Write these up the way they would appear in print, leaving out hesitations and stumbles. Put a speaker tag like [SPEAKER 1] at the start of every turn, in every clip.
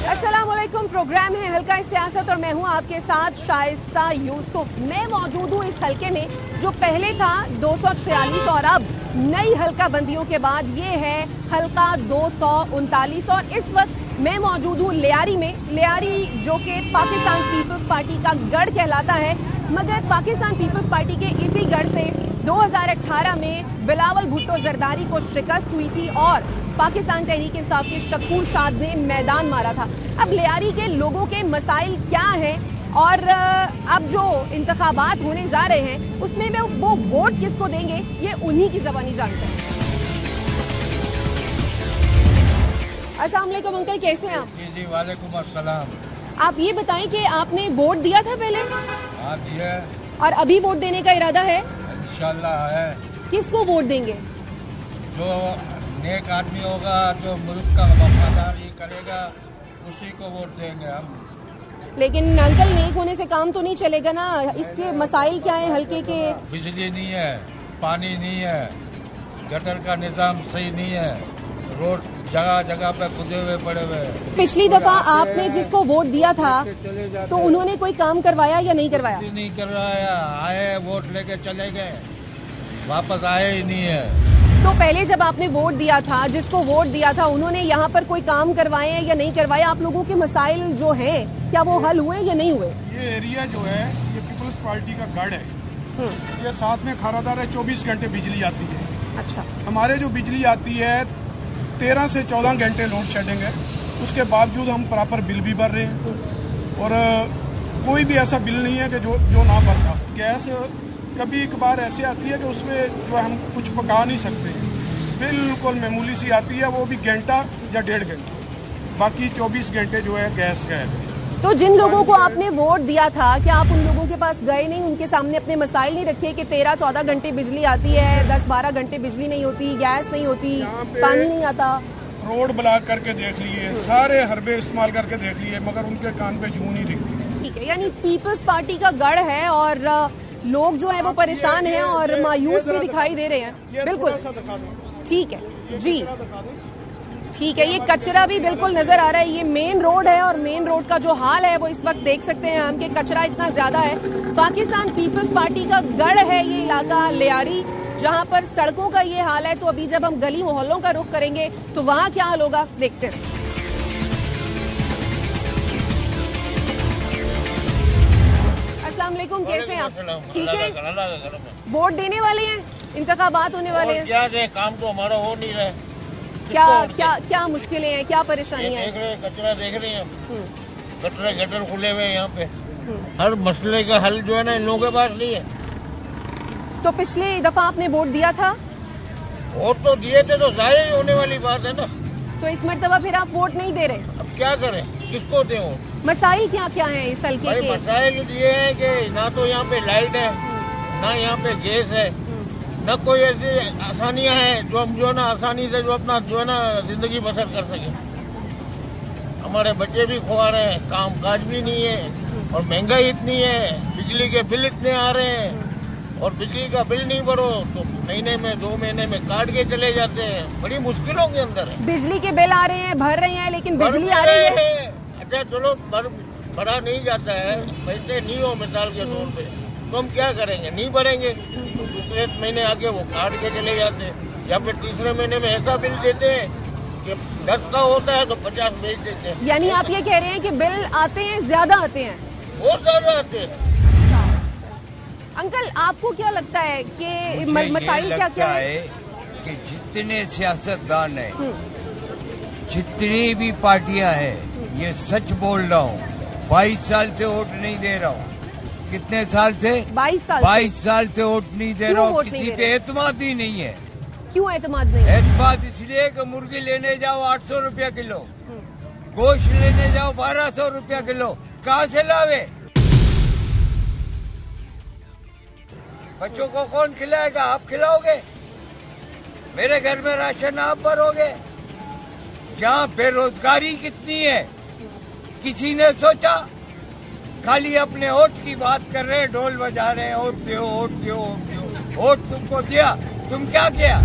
[SPEAKER 1] अस्सलामुअलैकुम। प्रोग्राम है हल्का सियासत और मैं हूं आपके साथ शाइस्ता यूसुफ। मैं मौजूद हूं इस हल्के में जो पहले था 246 और अब नई हल्का बंदियों के बाद ये है हल्का 239। और इस वक्त मैं मौजूद हूं लियारी में। लियारी जो कि पाकिस्तान पीपल्स पार्टी का गढ़ कहलाता है, मगर पाकिस्तान पीपल्स पार्टी के इसी गढ़ से 2018 में बिलावल भुट्टो जरदारी को शिकस्त हुई थी और पाकिस्तान तहरीक इंसाफ के शकूर शाद ने मैदान मारा था। अब लियारी के लोगों के मसाइल क्या हैं और अब जो इंतखाबात होने जा रहे हैं उसमें वो वोट किसको देंगे, ये उन्हीं की ज़बानी जानते हैं। अस्सलाम वालेकुम अंकल, कैसे हैं आप?
[SPEAKER 2] जी वालेकुम अस्सलाम।
[SPEAKER 1] आप ये बताएं कि आपने वोट दिया था पहले?
[SPEAKER 2] हाँ दिया।
[SPEAKER 1] और अभी वोट देने का इरादा है?
[SPEAKER 2] इंशाल्लाह है।
[SPEAKER 1] किसको वोट देंगे?
[SPEAKER 2] जो नेक आदमी होगा, जो मुल्क का वफादारी करेगा, उसी को वोट देंगे हम।
[SPEAKER 1] लेकिन अंकल, नेक होने से काम तो नहीं चलेगा ना। इसके मसाइल क्या है हल्के के?
[SPEAKER 2] बिजली नहीं है, पानी नहीं है, गटर का निजाम सही नहीं है, रोड जगह जगह पे खुदे हुए पड़े हुए।
[SPEAKER 1] पिछली दफा आपने जिसको वोट दिया था तो उन्होंने कोई काम करवाया या नहीं करवाया?
[SPEAKER 2] नहीं करवाया, आए वोट लेके चले गए, वापस आए ही नहीं है।
[SPEAKER 1] तो पहले जब आपने वोट दिया था, जिसको वोट दिया था, उन्होंने यहाँ पर कोई काम करवाए हैं या नहीं करवाए? आप लोगों के मसाइल जो हैं क्या वो हल हुए या नहीं हुए?
[SPEAKER 3] ये एरिया जो है ये पीपल्स पार्टी का गढ़ है। ये साथ में खारादार है, 24 घंटे बिजली आती है।
[SPEAKER 1] अच्छा।
[SPEAKER 3] हमारे जो बिजली आती है 13 से 14 घंटे लोड शेडिंग है, उसके बावजूद हम प्रॉपर बिल भी भर रहे हैं और कोई भी ऐसा बिल नहीं है कि जो ना भरता। गैस कभी एक बार ऐसे आती है कि उसमें जो हम कुछ पका नहीं सकते, बिल्कुल मामूली सी आती है, वो भी घंटा या 1.5 घंटा, बाकी 24 घंटे जो है गैस का है।
[SPEAKER 1] तो जिन लोगों को आपने वोट दिया था, क्या आप उन लोगों के पास गए नहीं, उनके सामने अपने मसाइल नहीं रखे कि 13-14 घंटे बिजली आती है, 10-12 घंटे बिजली नहीं होती, गैस नहीं होती, पानी नहीं आता?
[SPEAKER 3] रोड ब्लॉक करके देख लिए, सारे हरबे इस्तेमाल करके देख लिए, मगर उनके कान पे जूं नहीं दिखती।
[SPEAKER 1] ठीक है, यानी पीपल्स पार्टी का गढ़ है और लोग जो है वो परेशान हैं और मायूस भी दिखाई दे रहे हैं। बिल्कुल ठीक है जी, ठीक है। ये कचरा भी बिल्कुल नजर आ रहा है। ये मेन रोड है और मेन रोड का जो हाल है वो इस वक्त देख सकते हैं हम कि कचरा इतना ज्यादा है। पाकिस्तान पीपल्स पार्टी का गढ़ है ये इलाका लियारी, जहां पर सड़कों का ये हाल है। तो अभी जब हम गली मोहल्लों का रुख करेंगे तो वहां क्या हाल होगा, देखते हैं। अस्सलाम वालेकुम, कैसे हैं आप? ठीक है। वोट देने वाले हैं, इंतखाबात होने वाले हैं,
[SPEAKER 2] क्या है, काम तो हमारा हो नहीं रहा है।
[SPEAKER 1] क्या मुश्किलें हैं, क्या परेशानियां हैं?
[SPEAKER 2] देख रहे हैं, कचरा देख रहे हैं, गटर खुले हुए हैं यहाँ पे। हर मसले का हल जो है ना इन लोगों के पास नहीं है।
[SPEAKER 1] तो पिछले दफा आपने वोट दिया था?
[SPEAKER 2] वोट तो दिए थे, तो जाहिर ही होने वाली बात है ना।
[SPEAKER 1] तो इस मरतबा फिर आप वोट नहीं दे रहे?
[SPEAKER 2] अब क्या करें, किसको दें वो?
[SPEAKER 1] मसाइल क्या क्या हैं इस हल्के के?
[SPEAKER 2] मसाइल ये है कि ना तो यहाँ पे लाइट है, ना यहाँ पे गैस है, न कोई ऐसी आसानियां हैं जो हम जो है ना आसानी से जो अपना जो है ना जिंदगी बसर कर सके। हमारे बच्चे भी खुआ रहे हैं, काम काज भी नहीं है और महंगाई इतनी है, बिजली के बिल इतने आ रहे हैं और बिजली का बिल नहीं भरो तो महीने में 2 महीने में काट के चले जाते हैं। बड़ी मुश्किलों के अंदर है। बिजली
[SPEAKER 1] के बिल आ रहे हैं, भर रहे हैं, लेकिन बिजली आ रही है।
[SPEAKER 2] अच्छा चलो भरा नहीं जाता है, पैसे नहीं हो मिसाल के तौर पे, तो हम क्या करेंगे, नहीं भरेंगे तो दूसरे महीने आके वो काट के चले जाते हैं, या फिर तीसरे महीने में ऐसा बिल देते हैं कि 10 का होता है तो 50 बेच देते हैं।
[SPEAKER 1] यानी आप ये कह रहे हैं कि बिल आते हैं, ज्यादा आते हैं?
[SPEAKER 2] बहुत ज्यादा आते हैं।
[SPEAKER 1] अंकल, आपको क्या लगता है कि मसाइल क्या क्या है?
[SPEAKER 4] कि जितने सियासतदान है, जितनी भी पार्टियां हैं, ये सच बोल रहा हूँ, 22 साल से वोट नहीं दे रहा हूँ। कितने साल से? 22 साल से वोट नहीं दे रहा हूँ। किसी पे एतमाद ही नहीं है।
[SPEAKER 1] क्यों एतमाद नहीं?
[SPEAKER 4] एतमाद इसलिए कि मुर्गी लेने जाओ 800 रुपया किलो, गोश्त लेने जाओ 1200 रुपया किलो, कहाँ से लावे? बच्चों को कौन खिलाएगा? आप खिलाओगे? मेरे घर में राशन आप भरोगे? यहाँ बेरोजगारी कितनी है, किसी ने सोचा? खाली अपने वोट की बात कर रहे हैं, ढोल बजा रहे हैं, वोट दो, वोट दो, वोट दो। वोट तुमको दिया, तुम क्या किया?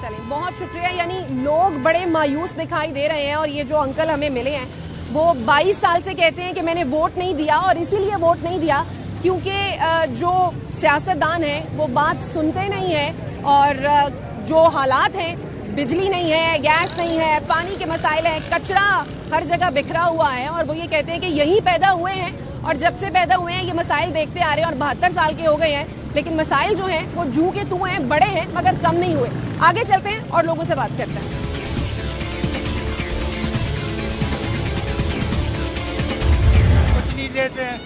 [SPEAKER 1] चलें, बहुत शुक्रिया। यानी लोग बड़े मायूस दिखाई दे रहे हैं और ये जो अंकल हमें मिले हैं वो 22 साल से कहते हैं कि मैंने वोट नहीं दिया, और इसीलिए वोट नहीं दिया क्योंकि जो सियासतदान है वो बात सुनते नहीं है, और जो हालात हैं, बिजली नहीं है, गैस नहीं है, पानी के मसाइल हैं, कचरा हर जगह बिखरा हुआ है, और वो ये कहते हैं कि यहीं पैदा हुए हैं और जब से पैदा हुए हैं ये मसाइल देखते आ रहे हैं, और 72 साल के हो गए हैं, लेकिन मसाइल जो हैं वो जू के तू हैं, बड़े हैं मगर कम नहीं हुए। आगे चलते हैं और लोगों से बात करते हैं।
[SPEAKER 5] कुछ नहीं देते हैं,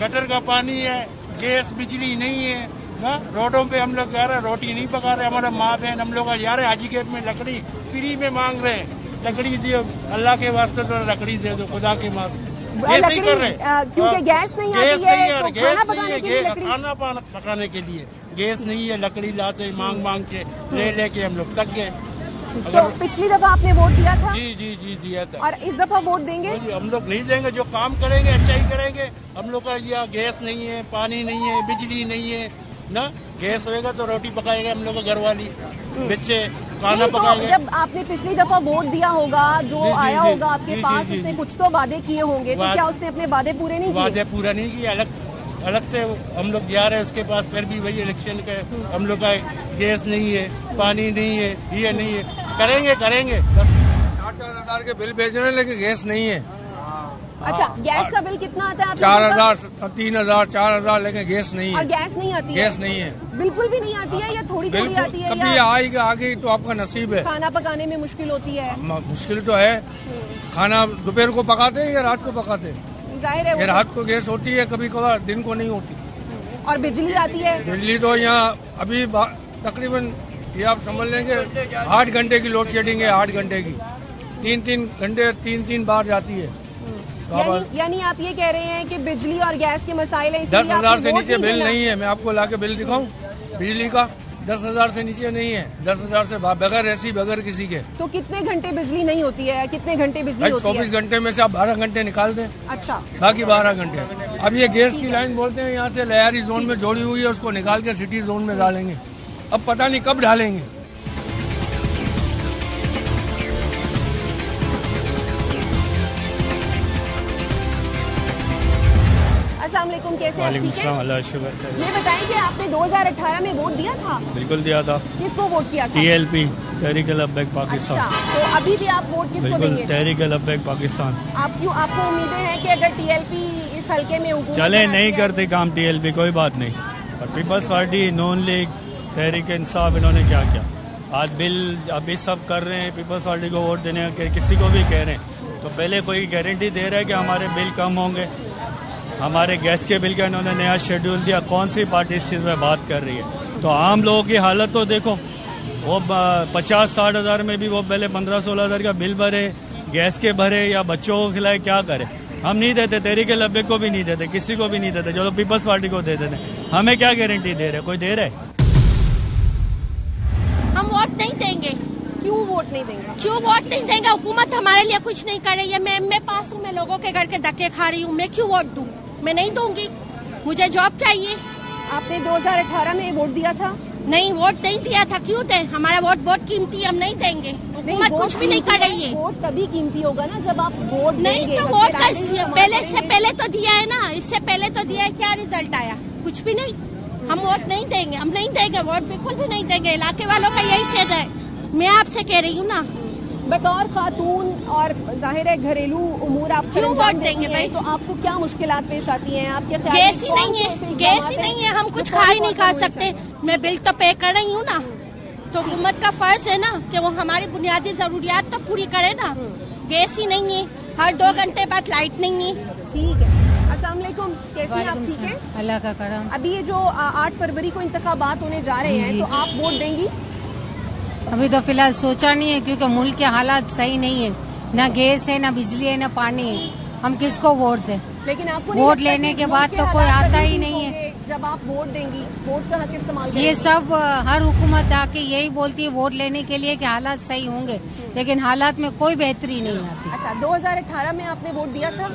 [SPEAKER 5] गटर का पानी है, गैस बिजली नहीं है ना। रोडों पे हम लोग जा रहे हैं, रोटी नहीं पका रहे, हमारा माँ बहन हम लोग जा रहे हैं हाजी गेट में, लकड़ी फ्री में मांग रहे हैं, लकड़ी दियो, अल्लाह के वास्ते तो लकड़ी दे दो, खुदा के वास्ते। ऐसे ही कर रहे हैं
[SPEAKER 1] क्योंकि गैस नहीं आती है,
[SPEAKER 5] गैस नहीं है,
[SPEAKER 1] खाना
[SPEAKER 5] पकाने के लिए गैस नहीं है, लकड़ी लाते मांग मांग के ले लेके हम लोग थक गए।
[SPEAKER 1] तो पिछली दफा आपने वोट दिया था?
[SPEAKER 5] जी दिया था।
[SPEAKER 1] और इस दफा वोट देंगे?
[SPEAKER 5] हम लोग नहीं देंगे, जो काम करेंगे अच्छा ही करेंगे। हम लोग का यहाँ गैस नहीं है, पानी नहीं है, बिजली नहीं है ना। गैस होएगा तो रोटी पकाएगा हम लोग का घर वाली, बच्चे खाना पकाएंगे।
[SPEAKER 1] जब आपने पिछली दफा वोट दिया होगा, जो आया होगा आपके पास, उसने कुछ तो वादे किए होंगे, तो क्या उसने अपने वादे पूरे नहीं किए?
[SPEAKER 5] वादे पूरा नहीं किया, अलग से हम लोग जा रहे हैं उसके पास, फिर भी वही इलेक्शन का हम लोग का गैस नहीं है, पानी नहीं है, ये नहीं है। करेंगे
[SPEAKER 6] 4,000 हजार के बिल भेज रहे हैं, लेकिन गैस नहीं है।
[SPEAKER 1] अच्छा, गैस का बिल कितना आता है?
[SPEAKER 6] 4,000, 3,000, 4,000, लेकिन गैस नहीं है।
[SPEAKER 1] और गैस नहीं आती है?
[SPEAKER 6] गैस नहीं है,
[SPEAKER 1] बिल्कुल भी नहीं आती है, या थोड़ी थोड़ी आती है?
[SPEAKER 6] कभी आएगी आगे तो आपका नसीब है।
[SPEAKER 1] खाना पकाने में मुश्किल होती है?
[SPEAKER 6] मुश्किल तो है। खाना दोपहर को पकाते हैं या रात को पकाते हैं?
[SPEAKER 1] जाहिर है
[SPEAKER 6] रात को गैस होती है, कभी कभार दिन को नहीं होती।
[SPEAKER 1] और बिजली आती है?
[SPEAKER 6] बिजली तो यहाँ अभी तकरीबन ये आप समझ लेंगे 8 घंटे की लोड शेडिंग है, 8 घंटे की, 3-3 घंटे 3-3 बार जाती है।
[SPEAKER 1] यानी आप ये कह रहे हैं कि बिजली और गैस के मसाइल है,
[SPEAKER 6] 10,000 से नीचे बिल नहीं है। मैं आपको लाके बिल दिखाऊं बिजली का? 10,000 से नीचे नहीं है, 10,000 से बगैर ऐसी बगैर किसी के।
[SPEAKER 1] तो कितने घंटे बिजली नहीं होती है, कितने घंटे बिजली होती है?
[SPEAKER 6] 24 घंटे में से आप 12 घंटे निकाल दें।
[SPEAKER 1] अच्छा,
[SPEAKER 6] बाकी 12 घंटे। अब ये गैस की लाइन बोलते हैं यहाँ से लयारी जोन में जोड़ी हुई है, उसको निकाल के सिटी जोन में डालेंगे। अब पता नहीं कब डालेंगे।
[SPEAKER 1] अस्सलाम वालेकुम, कैसे हैं? ठीक है। ये बताएं कि आपने 2018 में वोट दिया था?
[SPEAKER 7] बिल्कुल दिया था।
[SPEAKER 1] किसको वोट किया था?
[SPEAKER 7] TLP, तहरीक-ए-लब्बैक पाकिस्तान।
[SPEAKER 1] अच्छा, तो अभी भी आप वोट किसको
[SPEAKER 7] बिल्कुल
[SPEAKER 1] देंगे?
[SPEAKER 7] तहरीक-ए-लब्बैक पाकिस्तान।
[SPEAKER 1] आपको उम्मीदें हैं कि अगर TLP इस हल्के में हुकूमत
[SPEAKER 7] चले नहीं करते काम TLP, कोई बात नहीं, और पीपल्स पार्टी, नून लीग, तहरीक इंसाफ, इन्होंने क्या किया? आज बिल अभी सब कर रहे हैं, पीपल्स पार्टी को वोट देने का किसी को भी कह रहे हैं, तो पहले कोई गारंटी दे रहा है कि हमारे बिल कम होंगे? हमारे गैस के बिल का इन्होंने नया शेड्यूल दिया, कौन सी पार्टी इस चीज़ में बात कर रही है? तो आम लोगों की हालत तो देखो, वो 50-60 हज़ार में भी वो पहले 15-16 हज़ार का बिल भरे, गैस के भरे, या बच्चों को खिलाए, क्या करे? हम नहीं देते, तहरीक-ए-लब्बैक को भी नहीं देते, किसी को भी नहीं देते, चलो पीपल्स पार्टी को दे देते। हमें क्या गारंटी दे रहे? कोई दे रहे?
[SPEAKER 8] हम वोट नहीं देंगे।
[SPEAKER 1] क्यों वोट नहीं देंगे?
[SPEAKER 8] क्यों वोट नहीं देंगे? हुकूमत हमारे लिए कुछ नहीं कर रही है। मैं पास हूँ, मैं लोगों के घर के धक्के खा रही हूँ, मैं क्यों वोट दूँ? मैं नहीं दूंगी, मुझे जॉब चाहिए।
[SPEAKER 1] आपने 2018 में वोट दिया था?
[SPEAKER 8] नहीं, वोट नहीं दिया था। क्यों दे? हमारा वोट बहुत कीमती, हम नहीं देंगे। हुकूमत कुछ भी नहीं कर रही है।
[SPEAKER 1] वोट तभी कीमती होगा ना जब आप वोट
[SPEAKER 8] नहीं
[SPEAKER 1] देंगे।
[SPEAKER 8] तो वोट का पहले तो दिया है ना, इससे पहले तो दिया है, क्या रिजल्ट आया? कुछ भी नहीं। हम वोट नहीं देंगे, हम नहीं देंगे वोट, बिल्कुल भी नहीं देंगे। इलाके वालों का यही कहना है, मैं आपसे कह रही हूँ ना।
[SPEAKER 1] बतौर खातून और जाहिर है घरेलू उमूर आप
[SPEAKER 8] क्यों वोट देंगे भाई?
[SPEAKER 1] तो आपको क्या मुश्किलात पेश आती हैं? आपके ख्याल
[SPEAKER 8] गैस ही नहीं है, गैस ही नहीं है, हम कुछ खा ही नहीं खा सकते। मैं बिल तो पे कर रही हूँ ना, तो हुकूमत का फर्ज है ना कि वो हमारी बुनियादी जरूरियात तो पूरी करे ना। गैस ही नहीं है, हर 2 घंटे बाद लाइट नहीं है।
[SPEAKER 1] ठीक है। अस्सलाम वालेकुम, कैसी हैं आप? ठीक है,
[SPEAKER 9] अल्लाह का करम।
[SPEAKER 1] अभी ये जो 8 फरवरी को इंतखाबात होने जा रहे हैं, तो आप वोट देंगी?
[SPEAKER 9] अभी तो फिलहाल सोचा नहीं है, क्योंकि मुल्क के हालात सही नहीं है, ना गैस है, ना बिजली है, ना पानी है। हम किसको वोट दें?
[SPEAKER 1] लेकिन आपको
[SPEAKER 9] वोट लेने के बाद तो कोई आता ही नहीं है।
[SPEAKER 1] जब आप वोट देंगी, वोट का हक इस्तेमाल
[SPEAKER 9] ये सब हर हुकूमत आके यही बोलती है वोट लेने के लिए कि हालात सही होंगे, लेकिन हालात में कोई बेहतरी नहीं आती।
[SPEAKER 1] अच्छा, 2018 में आपने वोट दिया था?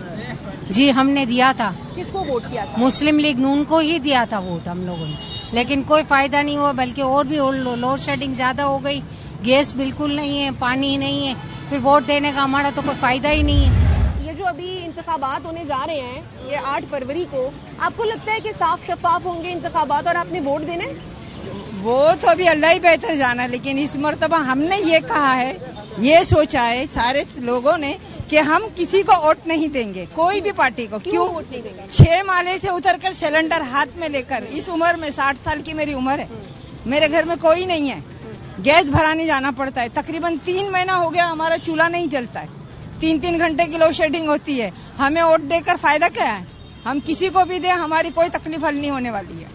[SPEAKER 9] जी, हमने दिया था।
[SPEAKER 1] किसको वोट किया था?
[SPEAKER 9] मुस्लिम लीग नून को ही दिया था वोट हम लोगों ने, लेकिन कोई फायदा नहीं हुआ, बल्कि और भी लोड शेडिंग ज्यादा हो गई। गैस बिल्कुल नहीं है, पानी नहीं है, फिर वोट देने का हमारा तो कोई फायदा ही नहीं है।
[SPEAKER 1] ये जो अभी इंतखाबात होने जा रहे हैं, ये 8 फरवरी को, आपको लगता है कि साफ शफाफ होंगे इंतखाबात और आपने वोट देने?
[SPEAKER 10] वो तो अभी अल्लाह ही बेहतर जाना, लेकिन इस मर्तबा हमने ये कहा है, ये सोचा है सारे लोगों ने कि हम किसी को वोट नहीं देंगे, कोई भी पार्टी को। क्यों
[SPEAKER 1] वोट नहीं देंगे?
[SPEAKER 10] 6 माले से उतरकर सिलेंडर हाथ में लेकर, इस उम्र में 60 साल की मेरी उम्र है, मेरे घर में कोई नहीं है, गैस भराने जाना पड़ता है। तकरीबन 3 महीना हो गया हमारा चूल्हा नहीं जलता है, 3-3 घंटे की लोड शेडिंग होती है। हमें वोट देकर फायदा क्या है? हम किसी को भी दे, हमारी कोई तकलीफ हल नहीं होने वाली है।